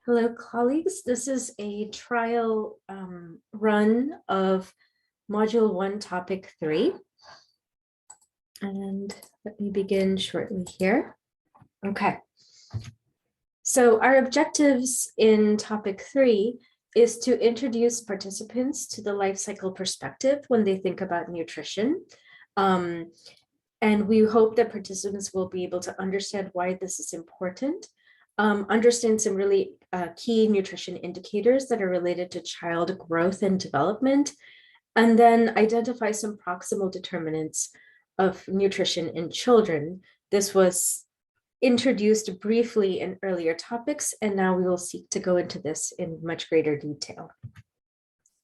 Hello, colleagues. This is a trial run of Module 1, Topic 3. And let me begin shortly here. Okay. So our objectives in Topic 3 is to introduce participants to the life cycle perspective when they think about nutrition. And we hope that participants will be able to understand why this is important, understand some really key nutrition indicators that are related to child growth and development, and then identify some proximal determinants of nutrition in children. This was introduced briefly in earlier topics, and now we will seek to go into this in much greater detail.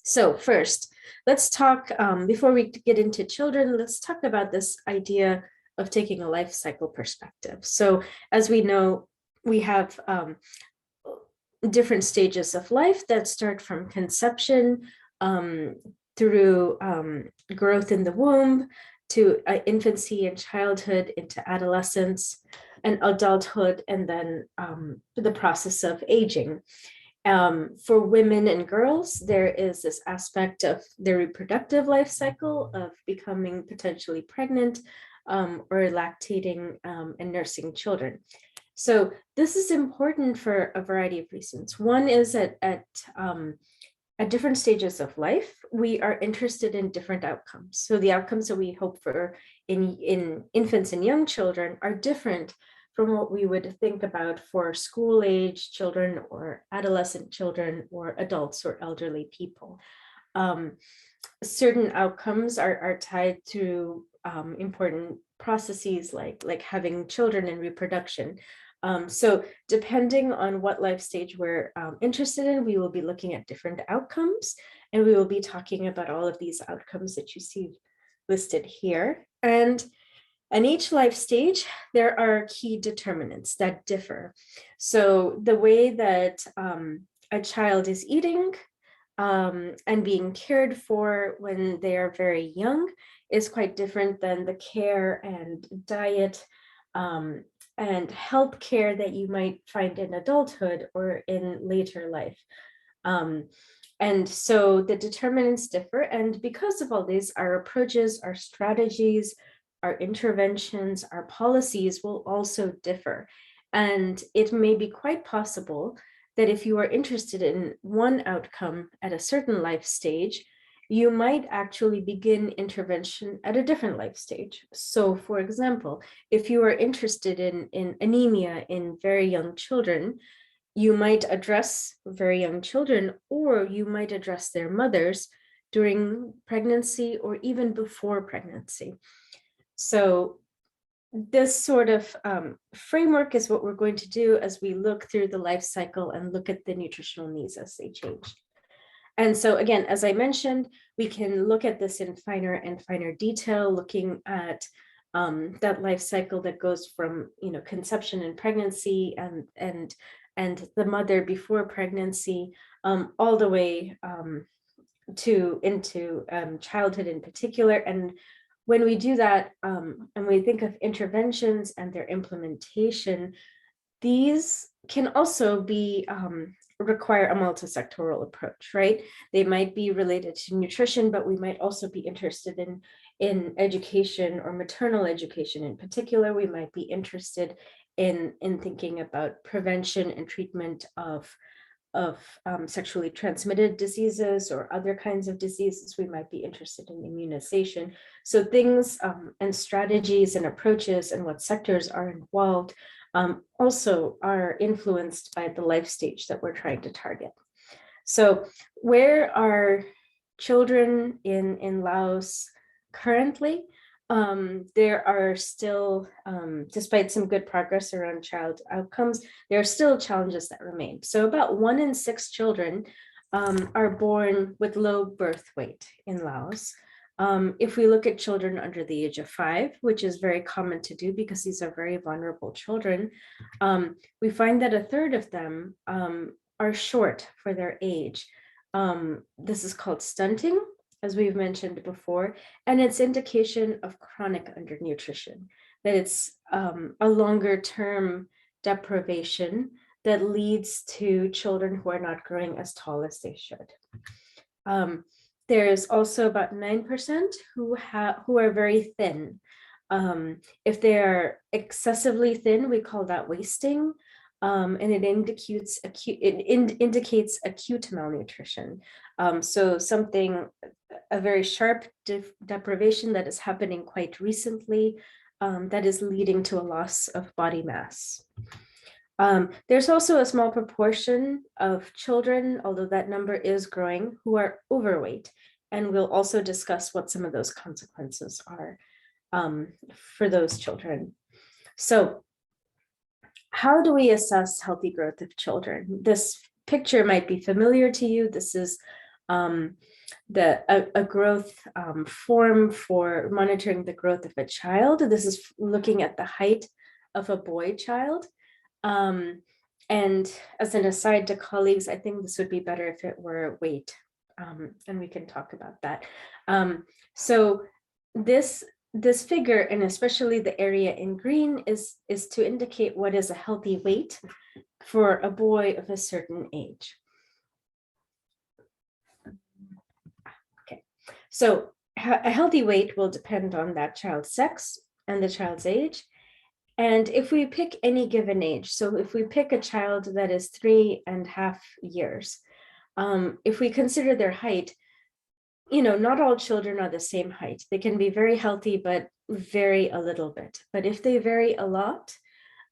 So first, let's talk, before we get into children, let's talk about this idea of taking a life cycle perspective. So as we know, we have different stages of life that start from conception through growth in the womb, to infancy and childhood, into adolescence and adulthood, and then the process of aging. For women and girls, there is this aspect of their reproductive life cycle of becoming potentially pregnant or lactating and nursing children. So this is important for a variety of reasons. One is at different stages of life, we are interested in different outcomes. So the outcomes that we hope for in infants and young children are different from what we would think about for school age children or adolescent children or adults or elderly people. Certain outcomes are tied to important processes like having children and reproduction. So depending on what life stage we're interested in, we will be looking at different outcomes, and we will be talking about all of these outcomes that you see listed here. And each life stage, there are key determinants that differ. So the way that a child is eating and being cared for when they are very young is quite different than the care and diet and health care that you might find in adulthood or in later life. And so the determinants differ. And because of all these, our approaches, our strategies, our interventions, our policies will also differ. And it may be quite possible that if you are interested in one outcome at a certain life stage, you might actually begin intervention at a different life stage. So for example, if you are interested in anemia in very young children, you might address very young children, or you might address their mothers during pregnancy or even before pregnancy. So this sort of framework is what we're going to do as we look through the life cycle and look at the nutritional needs as they change. And so again, as I mentioned, we can look at this in finer and finer detail, looking at that life cycle that goes from conception and pregnancy and the mother before pregnancy, all the way into childhood in particular. And when we do that, and we think of interventions and their implementation, these can also be require a multisectoral approach, right? They might be related to nutrition, but we might also be interested in education or maternal education in particular. We might be interested in thinking about prevention and treatment of sexually transmitted diseases or other kinds of diseases. We might be interested in immunization. So things and strategies and approaches and what sectors are involved also are influenced by the life stage that we're trying to target. So where are children in Laos currently? There are still, despite some good progress around child outcomes, there are still challenges that remain. So about 1 in 6 children are born with low birth weight in Laos. If we look at children under the age of 5, which is very common to do because these are very vulnerable children, we find that a third of them are short for their age. This is called stunting, as we've mentioned before, and it's indication of chronic undernutrition, that it's a longer term deprivation that leads to children who are not growing as tall as they should. There's also about 9% who are very thin. If they are excessively thin, we call that wasting, and it indicates acute malnutrition. So a very sharp deprivation that is happening quite recently, that is leading to a loss of body mass. There's also a small proportion of children, although that number is growing, who are overweight. And we'll also discuss what some of those consequences are for those children. So how do we assess healthy growth of children? This picture might be familiar to you. This is a growth form for monitoring the growth of a child. This is looking at the height of a boy child. And as an aside to colleagues, I think this would be better if it were weight, and we can talk about that. So this figure, and especially the area in green, is to indicate what is a healthy weight for a boy of a certain age. Okay, so a healthy weight will depend on that child's sex and the child's age. And if we pick any given age, so if we pick a child that is 3.5 years, if we consider their height, not all children are the same height. They can be very healthy, but vary a little bit. But if they vary a lot,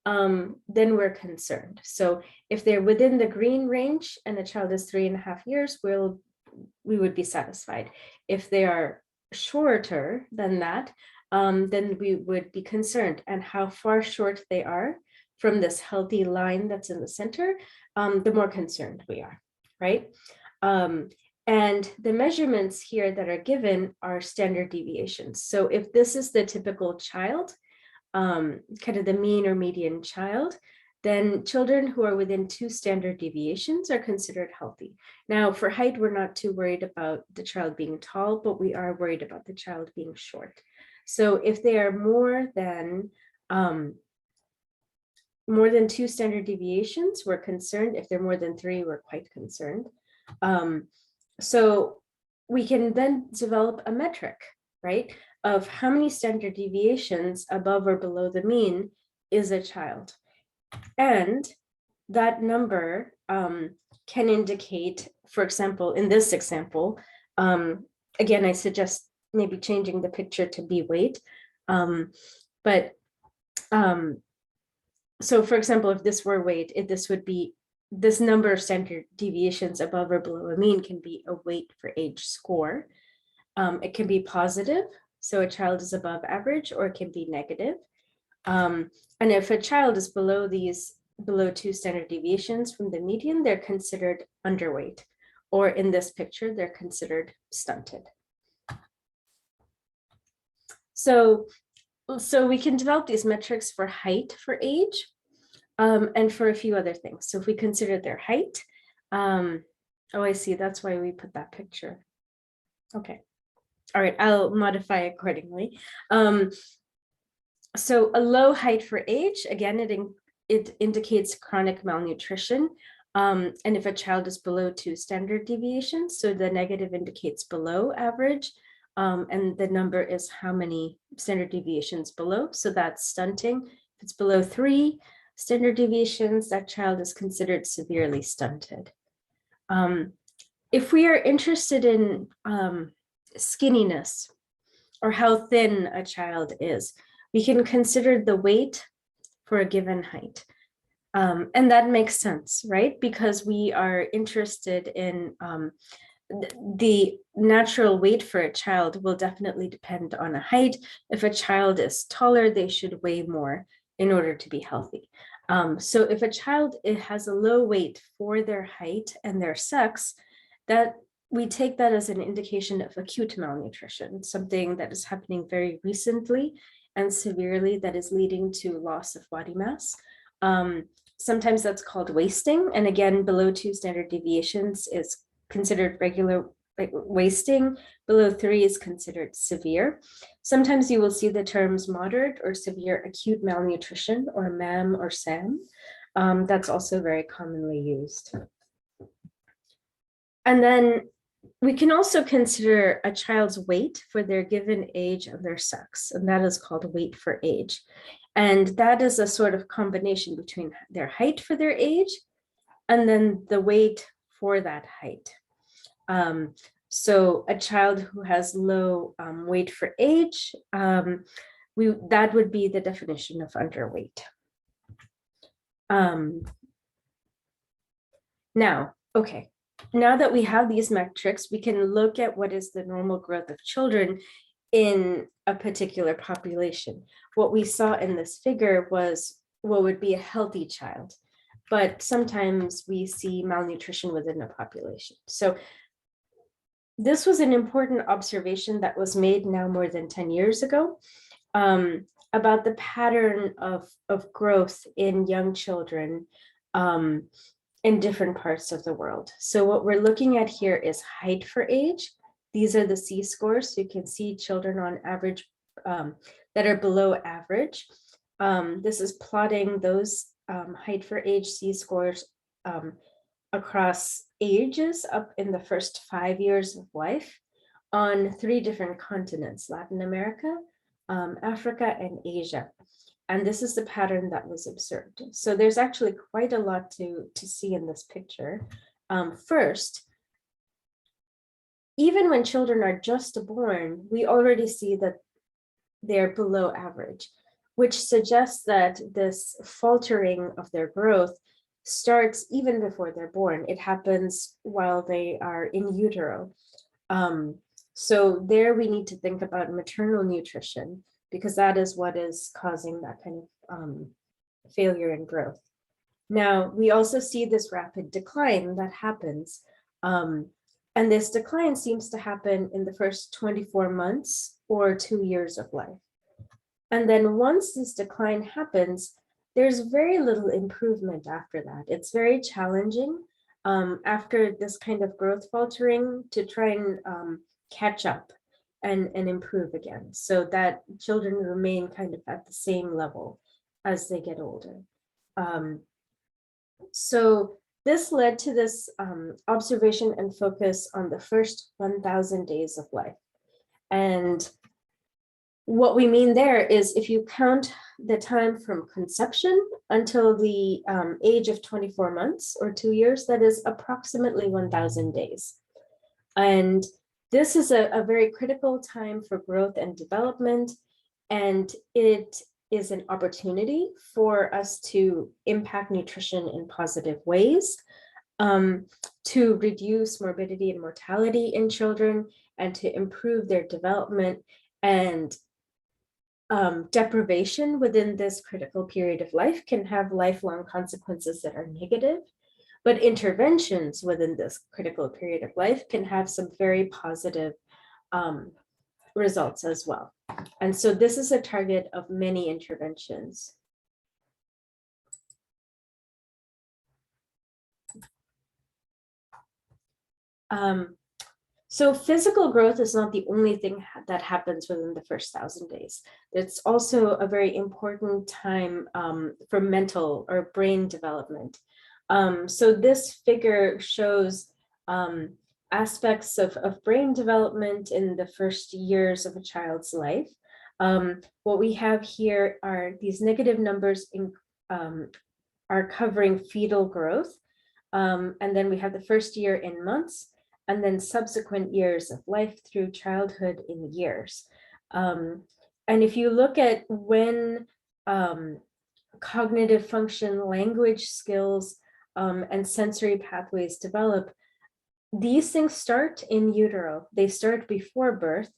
then we're concerned. So if they're within the green range and the child is 3.5 years, we would be satisfied. If they are shorter than that, then we would be concerned. And how far short they are from this healthy line that's in the center, the more concerned we are, right? And the measurements here that are given are standard deviations. So if this is the typical child, kind of the mean or median child, then children who are within 2 standard deviations are considered healthy. Now, for height, we're not too worried about the child being tall, but we are worried about the child being short. So if they are more than 2 standard deviations, we're concerned. If they're more than 3, we're quite concerned. So we can then develop a metric, right, of how many standard deviations above or below the mean is a child. And that number can indicate, for example, in this example, again, I suggest maybe changing the picture to be weight. So for example, if this were weight, this would be, this number of standard deviations above or below a mean can be a weight for age score. It can be positive, so a child is above average, or it can be negative. And if a child is below 2 standard deviations from the median, they're considered underweight, or in this picture, they're considered stunted. So we can develop these metrics for height for age, and for a few other things. So if we consider their height, oh, I see, that's why we put that picture. Okay, all right, I'll modify accordingly. So a low height for age, again, it indicates chronic malnutrition. And if a child is below 2 standard deviations, so the negative indicates below average, and the number is how many standard deviations below, so that's stunting. If it's below 3 standard deviations, that child is considered severely stunted. If we are interested in skinniness, or how thin a child is, we can consider the weight for a given height. And that makes sense, right? Because we are interested in the natural weight for a child will definitely depend on a height. If a child is taller, they should weigh more in order to be healthy. So if a child has a low weight for their height and their sex, that we take that as an indication of acute malnutrition, something that is happening very recently and severely that is leading to loss of body mass. Sometimes that's called wasting. And again, below 2 standard deviations is considered regular, like wasting. Below 3 is considered severe. Sometimes you will see the terms moderate or severe acute malnutrition, or MAM or SAM. That's also very commonly used. And then we can also consider a child's weight for their given age and their sex, and that is called weight for age. And that is a sort of combination between their height for their age and then the weight for that height. So a child who has low weight for age, that would be the definition of underweight. Now, okay, now that we have these metrics, we can look at what is the normal growth of children in a particular population. What we saw in this figure was what would be a healthy child, but sometimes we see malnutrition within a population. So this was an important observation that was made now more than 10 years ago about the pattern of growth in young children in different parts of the world. So what we're looking at here is height for age. These are the C-scores. So you can see children on average that are below average. This is plotting those height for age C-scores across ages up in the first 5 years of life on 3 different continents: Latin America, Africa, and Asia. And this is the pattern that was observed. So there's actually quite a lot to see in this picture. First, even when children are just born, we already see that they're below average, which suggests that this faltering of their growth starts even before they're born. It happens while they are in utero. So there we need to think about maternal nutrition, because that is what is causing that kind of failure in growth. Now, we also see this rapid decline that happens. And this decline seems to happen in the first 24 months or 2 years of life. And then once this decline happens, there's very little improvement after that. It's very challenging after this kind of growth faltering to try and catch up and improve again, so that children remain kind of at the same level as they get older. So this led to this observation and focus on the first 1,000 days of life. And what we mean there is, if you count the time from conception until the age of 24 months or 2 years, that is approximately 1,000 days. And this is a very critical time for growth and development, and it is an opportunity for us to impact nutrition in positive ways, to reduce morbidity and mortality in children, and to improve their development. And deprivation within this critical period of life can have lifelong consequences that are negative, but interventions within this critical period of life can have some very positive results as well. And so this is a target of many interventions. So physical growth is not the only thing that happens within the first 1,000 days. It's also a very important time for mental or brain development. So this figure shows aspects of brain development in the first years of a child's life. What we have here are these negative numbers are covering fetal growth. And then we have the first year in months, and then subsequent years of life through childhood in years. And if you look at when cognitive function, language skills, and sensory pathways develop, these things start in utero. They start before birth,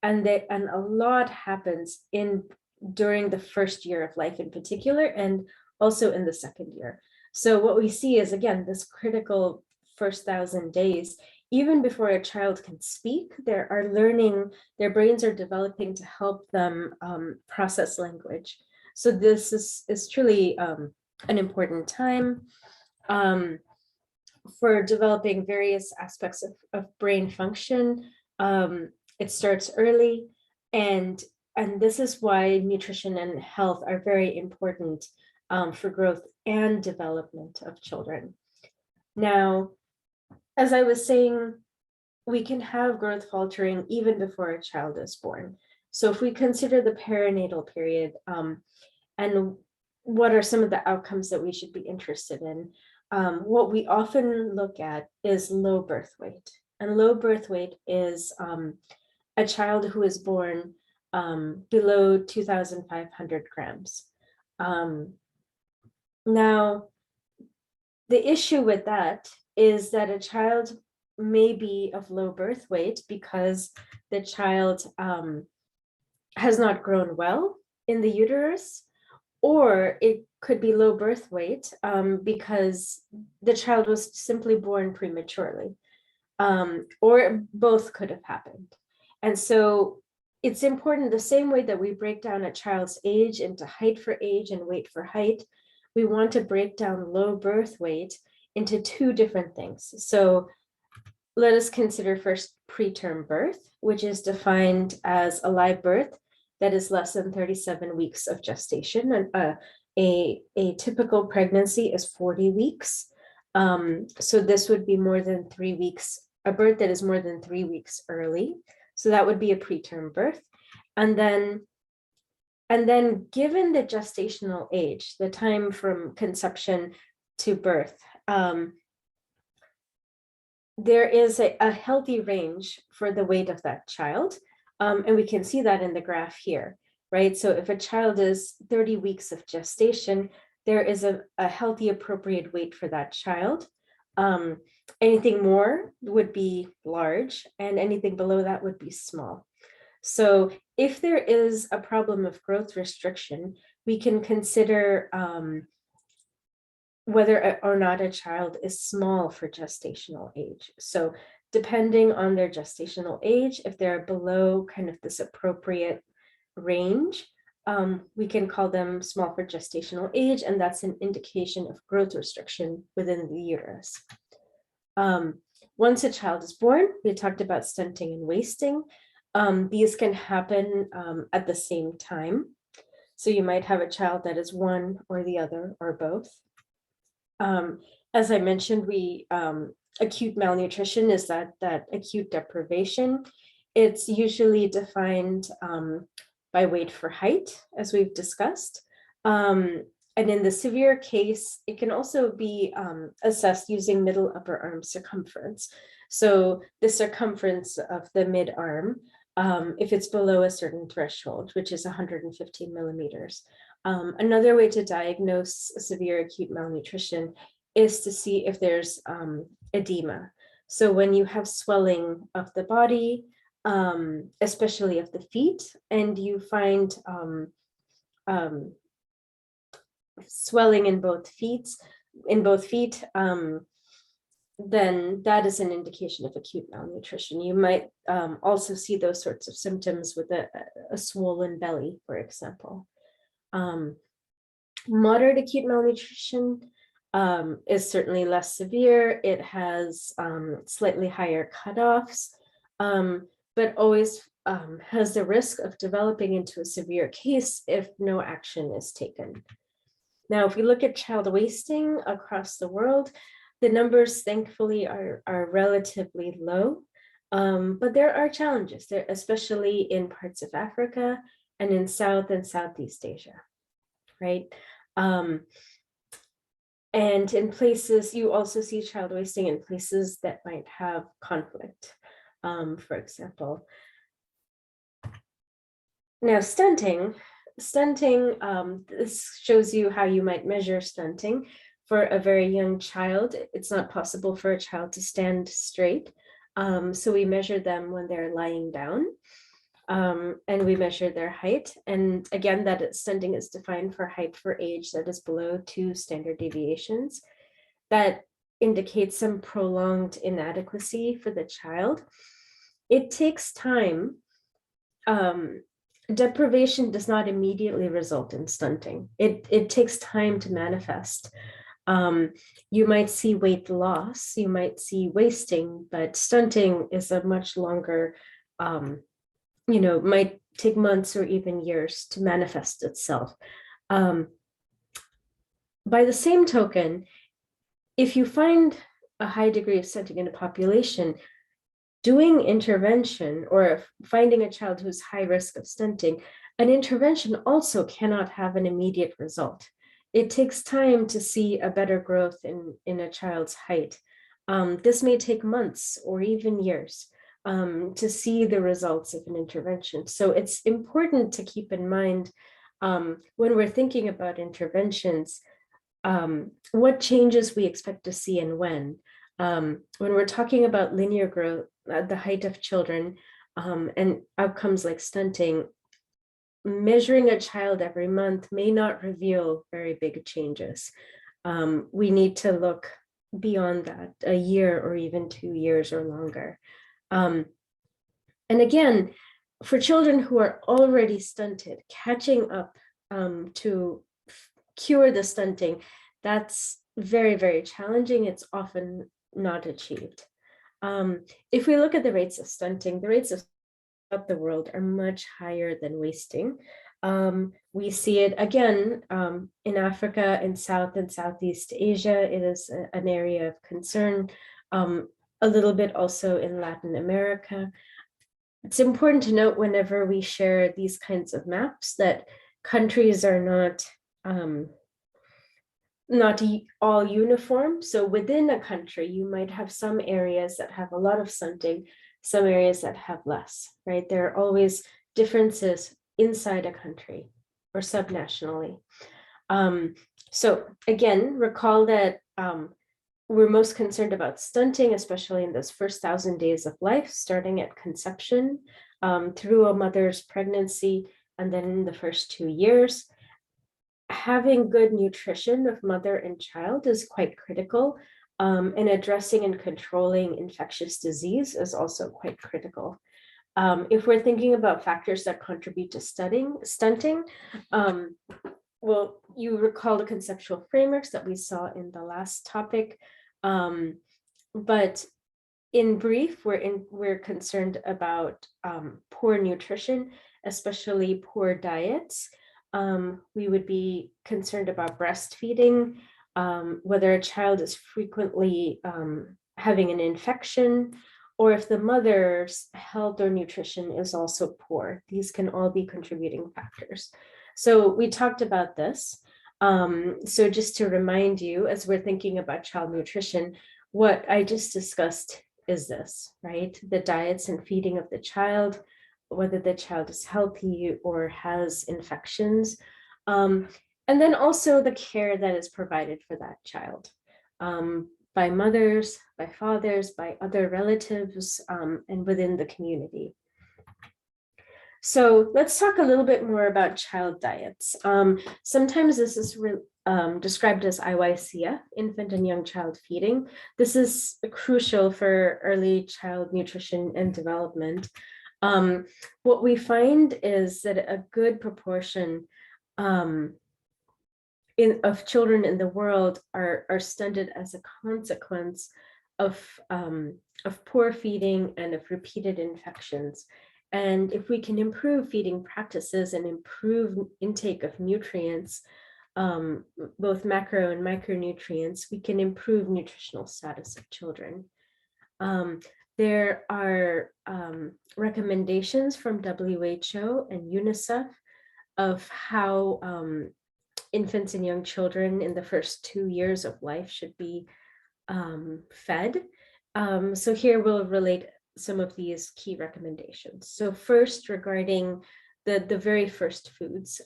and a lot happens during the first year of life in particular, and also in the second year. So what we see is, again, this critical first 1,000 days. Even before a child can speak, their brains are developing to help them process language. So this is truly an important time for developing various aspects of brain function. It starts early, and this is why nutrition and health are very important for growth and development of children. Now, as I was saying, we can have growth faltering even before a child is born. So if we consider the perinatal period, and what are some of the outcomes that we should be interested in, what we often look at is low birth weight. And low birth weight is a child who is born below 2,500 grams. Now, the issue with that is that a child may be of low birth weight because the child has not grown well in the uterus, or it could be low birth weight because the child was simply born prematurely, or both could have happened. And so it's important, the same way that we break down a child's age into height for age and weight for height, we want to break down low birth weight into two different things. So let us consider first preterm birth, which is defined as a live birth that is less than 37 weeks of gestation. And a typical pregnancy is 40 weeks. So this would be more than 3 weeks, a birth that is more than 3 weeks early. So that would be a preterm birth. And then given the gestational age, the time from conception to birth, there is a healthy range for the weight of that child. And we can see that in the graph here, right? So if a child is 30 weeks of gestation, there is a healthy, appropriate weight for that child. Anything more would be large, and anything below that would be small. So if there is a problem of growth restriction, we can consider whether or not a child is small for gestational age. So depending on their gestational age, if they're below kind of this appropriate range, we can call them small for gestational age, and that's an indication of growth restriction within the uterus. Once a child is born, we talked about stunting and wasting. These can happen at the same time. So you might have a child that is one or the other or both. As I mentioned, acute malnutrition is that acute deprivation. It's usually defined by weight for height, as we've discussed. And in the severe case, it can also be assessed using middle upper arm circumference. So the circumference of the mid arm, if it's below a certain threshold, which is 115 millimeters. Another way to diagnose severe acute malnutrition is to see if there's edema. So when you have swelling of the body, especially of the feet, and you find swelling in both feet, then that is an indication of acute malnutrition. You might also see those sorts of symptoms with a swollen belly, for example. Moderate acute malnutrition is certainly less severe. It has slightly higher cutoffs, but always has the risk of developing into a severe case if no action is taken. Now, if we look at child wasting across the world, the numbers thankfully are relatively low, but there are challenges there, especially in parts of Africa and in South and Southeast Asia, right? And in places, you also see child wasting in places that might have conflict, for example. Now, stunting, this shows you how you might measure stunting. For a very young child, it's not possible for a child to stand straight. So we measure them when they're lying down, and we measure their height. And again, that stunting is defined for height for age that is below 2 standard deviations. That indicates some prolonged inadequacy for the child. It takes time. Deprivation does not immediately result in stunting. It takes time to manifest. You might see weight loss, you might see wasting, but stunting is a much longer, might take months or even years to manifest itself. By the same token, if you find a high degree of stunting in a population, doing intervention or finding a child who's high risk of stunting, an intervention also cannot have an immediate result. It takes time to see a better growth in a child's height. This may take months or even years to see the results of an intervention. So it's important to keep in mind when we're thinking about interventions, what changes we expect to see and when. When we're talking about linear growth, the height of children, and outcomes like stunting, measuring a child every month may not reveal very big changes. We need to look beyond that, a year or even 2 years or longer. And again, for children who are already stunted, catching up to cure the stunting, that's very, very challenging. It's often not achieved. If we look at the rates of stunting, the rates of the world are much higher than wasting. We see it again in Africa, in South and Southeast Asia. It is an area of concern, a little bit also in Latin America. It's important to note whenever we share these kinds of maps that countries are not all uniform. So within a country, you might have some areas that have a lot of stunting, some areas that have less, right? There are always differences inside a country or subnationally. So again, recall that we're most concerned about stunting, especially in those first 1,000 days of life, starting at conception, through a mother's pregnancy, and then in the first 2 years. Having good nutrition of mother and child is quite critical, and addressing and controlling infectious disease is also quite critical. If we're thinking about factors that contribute to stunting, well, you recall the conceptual frameworks that we saw in the last topic, but in brief, we're concerned about poor nutrition, especially poor diets. We would be concerned about breastfeeding, whether a child is frequently having an infection, or if the mother's health or nutrition is also poor. These can all be contributing factors. So we talked about this. So just to remind you, as we're thinking about child nutrition, what I just discussed is this, right? The diets and feeding of the child, whether the child is healthy or has infections, and then also the care that is provided for that child by mothers, by fathers, by other relatives, and within the community. So let's talk a little bit more about child diets. Sometimes this is described as IYCF, infant and young child feeding. This is crucial for early child nutrition and development. What we find is that a good proportion of children in the world are stunted as a consequence of poor feeding and of repeated infections. And if we can improve feeding practices and improve intake of nutrients, both macro and micronutrients, we can improve nutritional status of children. There are recommendations from WHO and UNICEF of how infants and young children in the first 2 years of life should be fed. So here we'll relate some of these key recommendations. So first, regarding the very first foods,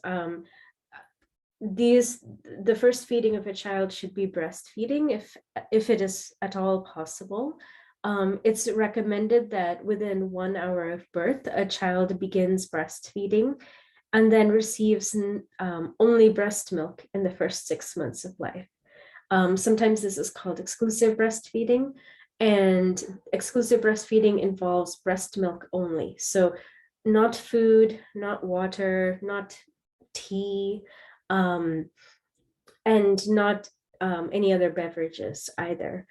the first feeding of a child should be breastfeeding if it is at all possible. It's recommended that within 1 hour of birth, a child begins breastfeeding and then receives only breast milk in the first 6 months of life. Sometimes this is called exclusive breastfeeding, and exclusive breastfeeding involves breast milk only. So not food, not water, not tea, and not any other beverages either.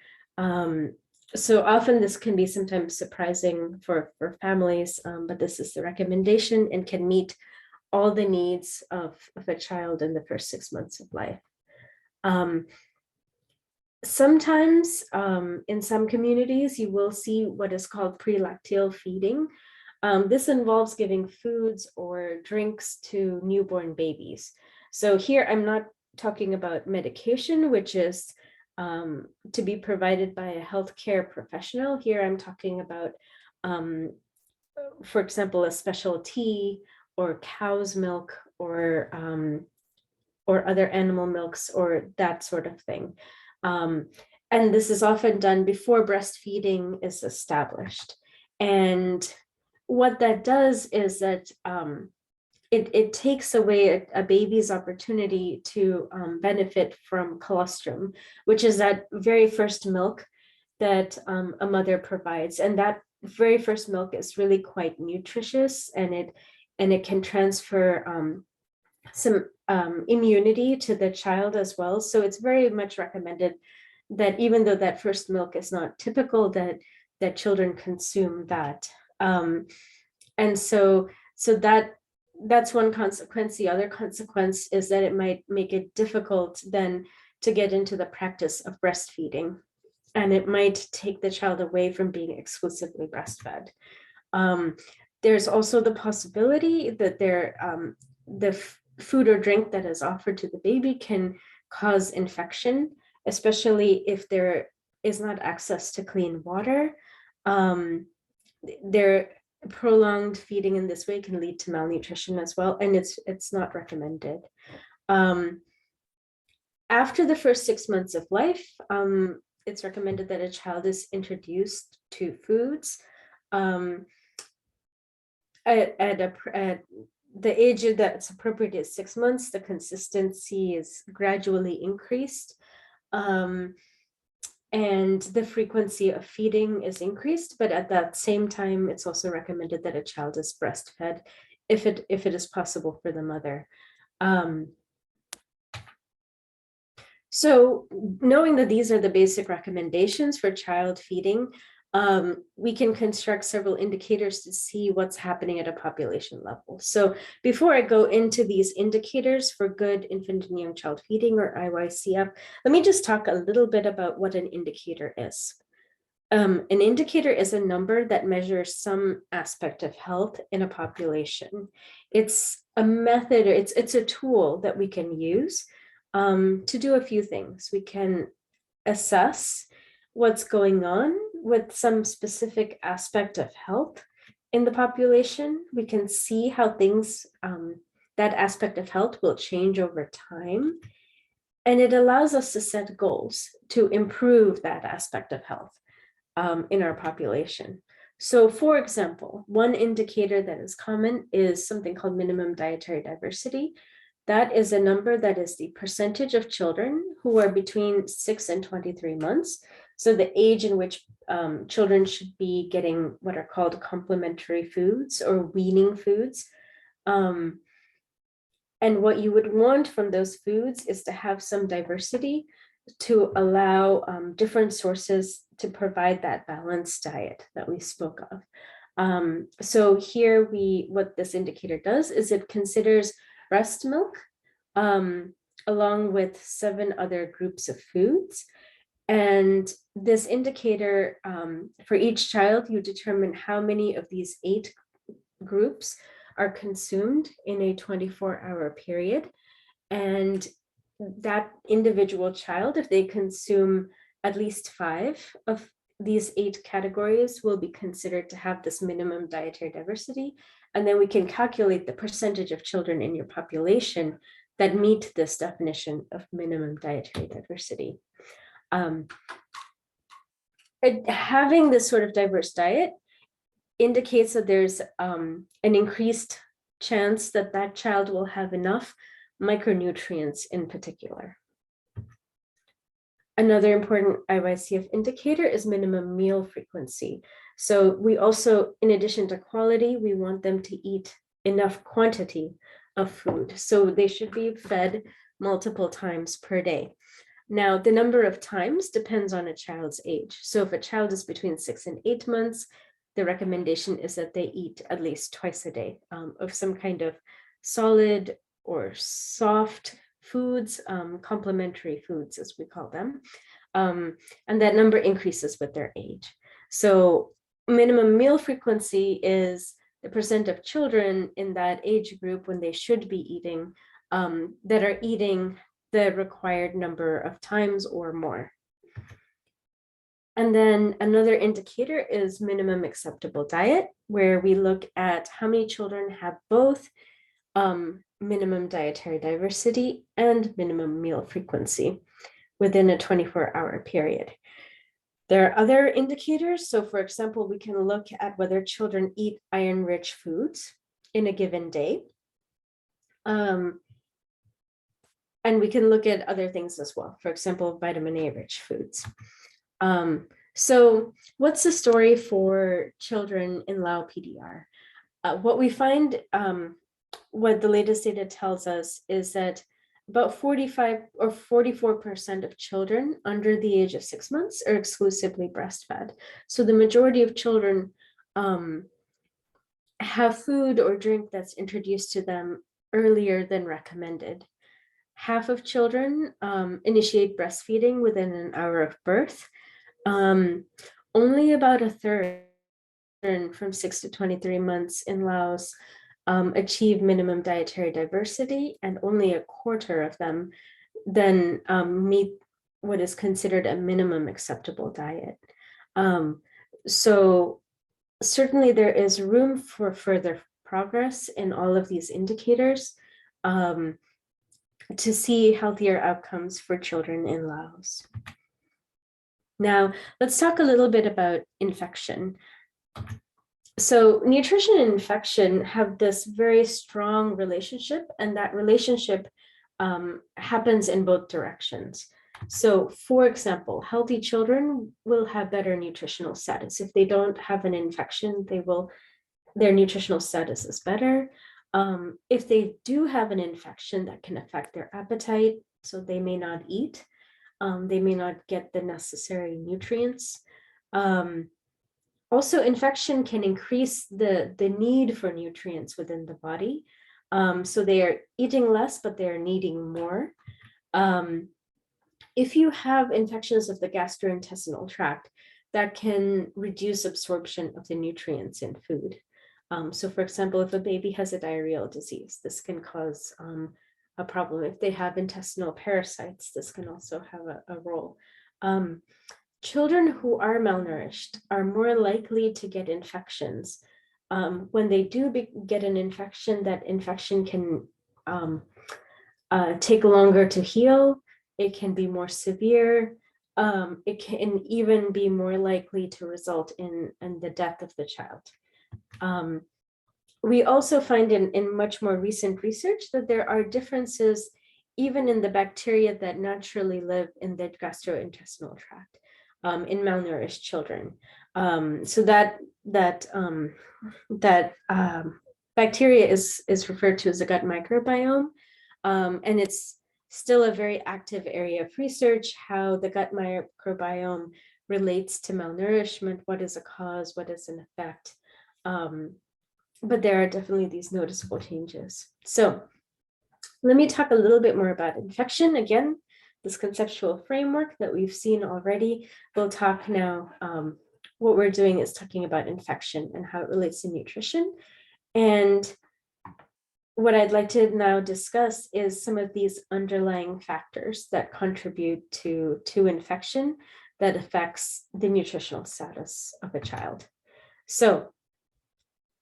So often this can be sometimes surprising for families, but this is the recommendation and can meet all the needs of a child in the first 6 months of life. Sometimes in some communities, you will see what is called prelacteal feeding. This involves giving foods or drinks to newborn babies. So here I'm not talking about medication, which is to be provided by a healthcare professional. Here I'm talking about, for example, a special tea or cow's milk or other animal milks or that sort of thing. And this is often done before breastfeeding is established. And what that does is that it takes away a baby's opportunity to benefit from colostrum, which is that very first milk that a mother provides. And that very first milk is really quite nutritious, and it can transfer some immunity to the child as well. So it's very much recommended that even though that first milk is not typical, that children consume that. And so that's one consequence. The other consequence is that it might make it difficult then to get into the practice of breastfeeding, and it might take the child away from being exclusively breastfed. There's also the possibility that the food or drink that is offered to the baby can cause infection, especially if there is not access to clean water. Their prolonged feeding in this way can lead to malnutrition as well, and it's not recommended. After the first 6 months of life, it's recommended that a child is introduced to foods at the age that's appropriate is 6 months. The consistency is gradually increased, and the frequency of feeding is increased. But at that same time, it's also recommended that a child is breastfed if it is possible for the mother. So knowing that these are the basic recommendations for child feeding, we can construct several indicators to see what's happening at a population level. So before I go into these indicators for good infant and young child feeding, or IYCF, let me just talk a little bit about what an indicator is. An indicator is a number that measures some aspect of health in a population. It's a method, or it's a tool that we can use to do a few things. We can assess what's going on with some specific aspect of health in the population. We can see how things, that aspect of health will change over time. And it allows us to set goals to improve that aspect of health in our population. So for example, one indicator that is common is something called minimum dietary diversity. That is a number that is the percentage of children who are between 6 and 23 months. So the age in which children should be getting what are called complementary foods or weaning foods. And what you would want from those foods is to have some diversity to allow different sources to provide that balanced diet that we spoke of. So here what this indicator does is it considers breast milk, along with 7 other groups of foods. And this indicator, for each child, you determine how many of these 8 groups are consumed in a 24-hour period. And that individual child, if they consume at least 5 of these 8 categories, will be considered to have this minimum dietary diversity. And then we can calculate the percentage of children in your population that meet this definition of minimum dietary diversity. Having this sort of diverse diet indicates that there's an increased chance that that child will have enough micronutrients in particular. Another important IYCF indicator is minimum meal frequency. So we also, in addition to quality, we want them to eat enough quantity of food. So they should be fed multiple times per day. Now, the number of times depends on a child's age. So if a child is between 6 and 8 months, the recommendation is that they eat at least twice a day of some kind of solid or soft foods, complementary foods, as we call them. And that number increases with their age. So minimum meal frequency is the percent of children in that age group when they should be eating, that are eating the required number of times or more. And then another indicator is minimum acceptable diet, where we look at how many children have both minimum dietary diversity and minimum meal frequency within a 24-hour period. There are other indicators. So for example, we can look at whether children eat iron-rich foods in a given day. And we can look at other things as well. For example, vitamin A-rich foods. So what's the story for children in Lao PDR? What we find, what the latest data tells us is that about 45 or 44% of children under the age of 6 months are exclusively breastfed. So the majority of children have food or drink that's introduced to them earlier than recommended. Half of children initiate breastfeeding within an hour of birth. Only about a third from 6 to 23 months in Laos achieve minimum dietary diversity, and only a quarter of them then meet what is considered a minimum acceptable diet. So certainly there is room for further progress in all of these indicators to see healthier outcomes for children in Laos. Now, let's talk a little bit about infection. So nutrition and infection have this very strong relationship, and that relationship happens in both directions. So for example, healthy children will have better nutritional status. If they don't have an infection, their nutritional status is better. If they do have an infection, that can affect their appetite, so they may not eat. They may not get the necessary nutrients. Also, infection can increase the need for nutrients within the body. So they are eating less, but they're needing more. If you have infections of the gastrointestinal tract, that can reduce absorption of the nutrients in food. So for example, if a baby has a diarrheal disease, this can cause a problem. If they have intestinal parasites, this can also have a role. Children who are malnourished are more likely to get infections. When they do get an infection, that infection can take longer to heal. It can be more severe. It can even be more likely to result in the death of the child. We also find in much more recent research that there are differences even in the bacteria that naturally live in the gastrointestinal tract in malnourished children. So that bacteria is referred to as a gut microbiome, and it's still a very active area of research, how the gut microbiome relates to malnourishment, what is a cause, what is an effect. But there are definitely these noticeable changes. So let me talk a little bit more about infection. Again, this conceptual framework that we've seen already. We'll talk now, what we're doing is talking about infection and how it relates to nutrition. And what I'd like to now discuss is some of these underlying factors that contribute to infection that affects the nutritional status of a child. So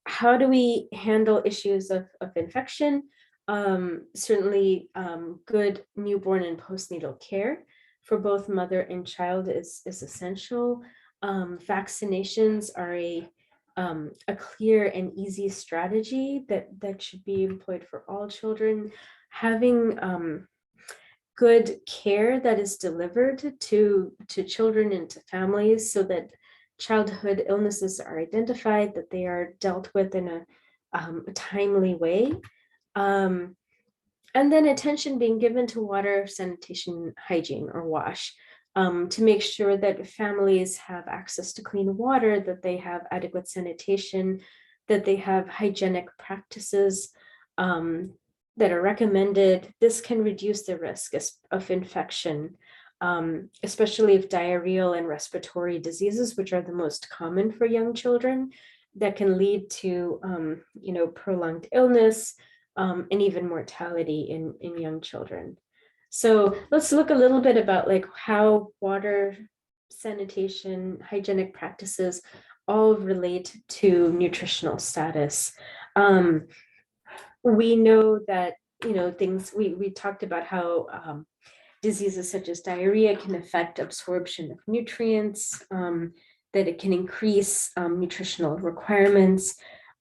how do we handle issues of infection? Certainly good newborn and postnatal care for both mother and child is essential. Vaccinations are a clear and easy strategy that should be employed for all children. Having good care that is delivered to children and to families so that childhood illnesses are identified, that they are dealt with in a timely way. And then attention being given to water, sanitation, hygiene, or WASH, to make sure that families have access to clean water, that they have adequate sanitation, that they have hygienic practices, that are recommended. This can reduce the risk of infection, especially if diarrheal and respiratory diseases, which are the most common for young children, that can lead to prolonged illness and even mortality in young children. So let's look a little bit about like how water, sanitation, hygienic practices all relate to nutritional status. We know that, things, we talked about how diseases such as diarrhea can affect absorption of nutrients, that it can increase nutritional requirements.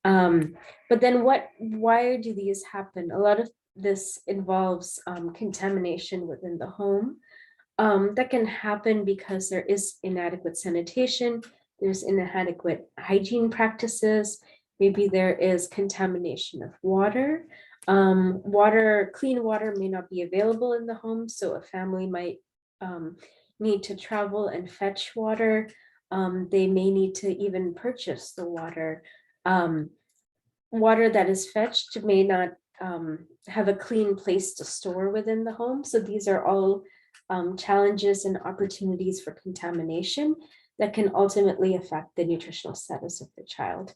But then why do these happen? A lot of this involves contamination within the home. That can happen because there is inadequate sanitation, there's inadequate hygiene practices, maybe there is contamination of water. Clean water may not be available in the home, so a family might need to travel and fetch water. They may need to even purchase the water. Water that is fetched may not have a clean place to store within the home. So these are all challenges and opportunities for contamination that can ultimately affect the nutritional status of the child.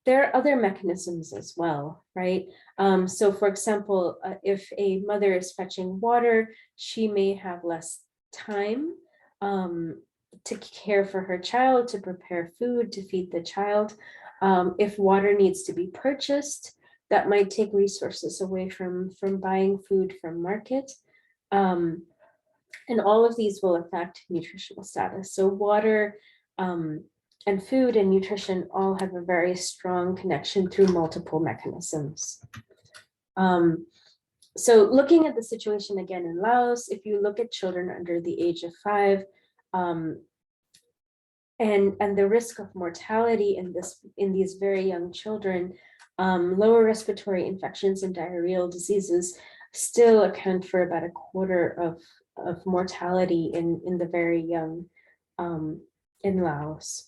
There are other mechanisms as well, right? So for example, if a mother is fetching water, she may have less time to care for her child, to prepare food, to feed the child. If water needs to be purchased, that might take resources away from buying food from market. And all of these will affect nutritional status. So water and food and nutrition all have a very strong connection through multiple mechanisms. So looking at the situation again in Laos, if you look at children under the age of 5, and the risk of mortality in these very young children, lower respiratory infections and diarrheal diseases still account for about a quarter of mortality in the very young in Laos.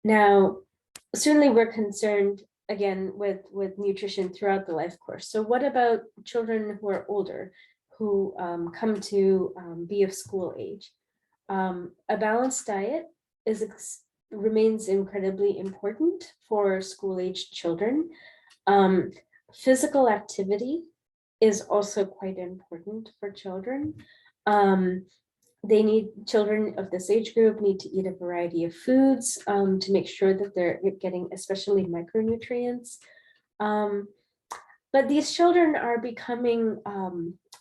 Now, certainly we're concerned again with nutrition throughout the life course. So what about children who are older, who come to be of school age? A balanced diet remains incredibly important for school-aged children. Physical activity is also quite important for children. Children of this age group need to eat a variety of foods to make sure that they're getting especially micronutrients. But these children are becoming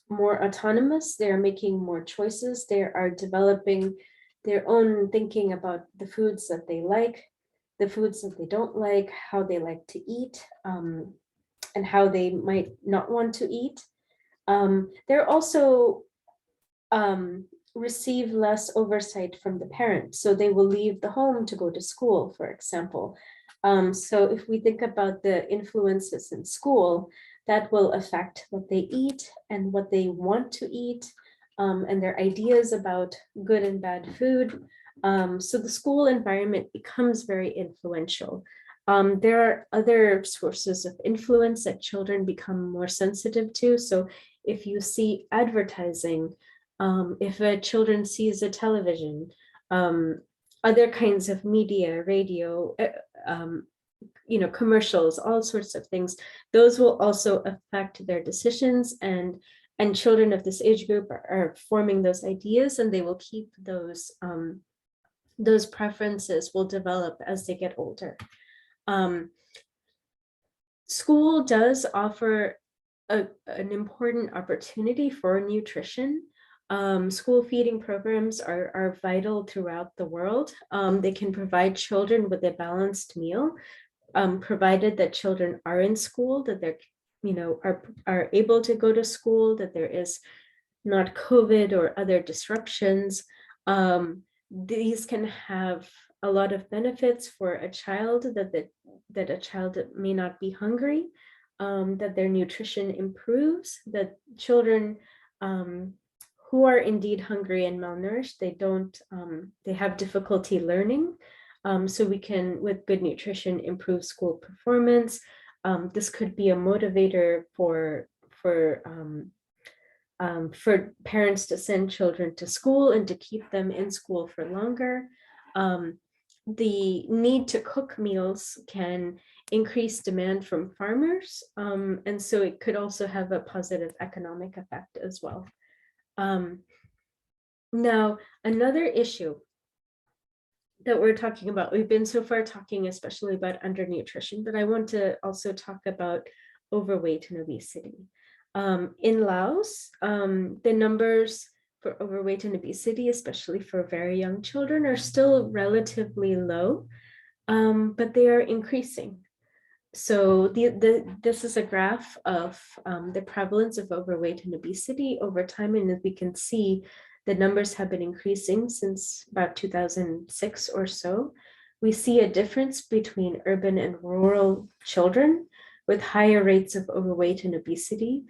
more autonomous. They're making more choices. They are developing their own thinking about the foods that they like, the foods that they don't like, how they like to eat, and how they might not want to eat. They're also receive less oversight from the parents. So they will leave the home to go to school, for example. So if we think about the influences in school, that will affect what they eat and what they want to eat, and their ideas about good and bad food. So the school environment becomes very influential. There are other sources of influence that children become more sensitive to. So if you see advertising, if a children sees a television, other kinds of media, radio, commercials, all sorts of things, those will also affect their decisions, and children of this age group are forming those ideas, and they will keep those preferences will develop as they get older. School does offer an important opportunity for nutrition. School feeding programs are vital throughout the world. They can provide children with a balanced meal, provided that children are in school, that they're, are able to go to school, that there is not COVID or other disruptions. These can have a lot of benefits for a child, that a child may not be hungry, that their nutrition improves, that children who are indeed hungry and malnourished, they have difficulty learning. So we can, with good nutrition, improve school performance. This could be a motivator for parents to send children to school and to keep them in school for longer. The need to cook meals can increase demand from farmers, and so it could also have a positive economic effect as well. Now, another issue that we're talking about, we've been so far talking especially about undernutrition, but I want to also talk about overweight and obesity. In Laos, the numbers for overweight and obesity, especially for very young children, are still relatively low, but they are increasing. So this is a graph of the prevalence of overweight and obesity over time, and as we can see, the numbers have been increasing since about 2006 or so. We see a difference between urban and rural children with higher rates of overweight and obesity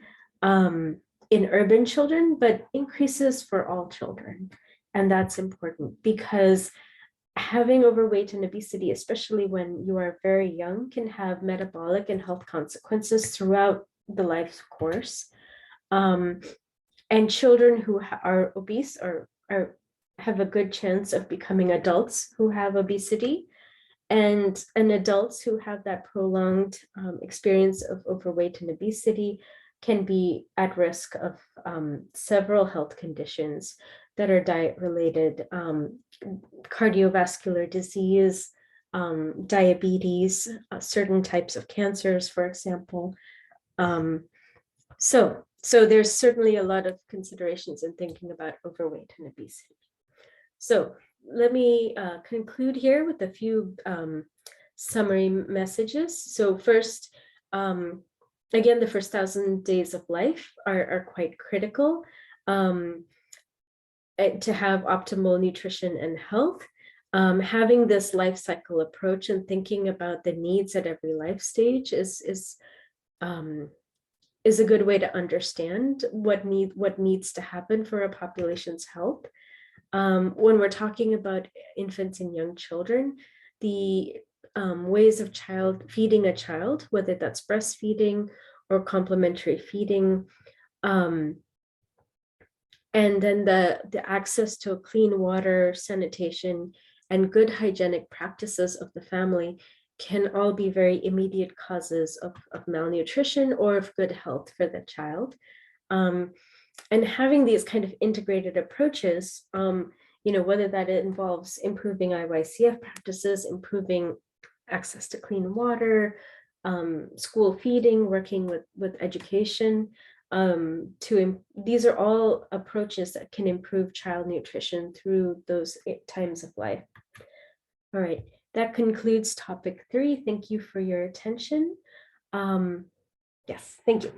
in urban children, but increases for all children. And that's important because having overweight and obesity, especially when you are very young, can have metabolic and health consequences throughout the life course. And children who are obese have a good chance of becoming adults who have obesity. And adults who have that prolonged experience of overweight and obesity can be at risk of several health conditions that are diet related, cardiovascular disease, diabetes, certain types of cancers, for example. So there's certainly a lot of considerations in thinking about overweight and obesity. So let me conclude here with a few summary messages. So first, again, the first 1,000 days of life are quite critical to have optimal nutrition and health. Having this life cycle approach and thinking about the needs at every life stage is a good way to understand what needs to happen for a population's health. When we're talking about infants and young children, the ways of feeding a child, whether that's breastfeeding or complementary feeding, and then the access to clean water, sanitation, and good hygienic practices of the family can all be very immediate causes of malnutrition or of good health for the child. And having these kind of integrated approaches, whether that involves improving IYCF practices, improving access to clean water, school feeding, working with education, these are all approaches that can improve child nutrition through those times of life. All right, that concludes topic 3. Thank you for your attention. Yes, thank you.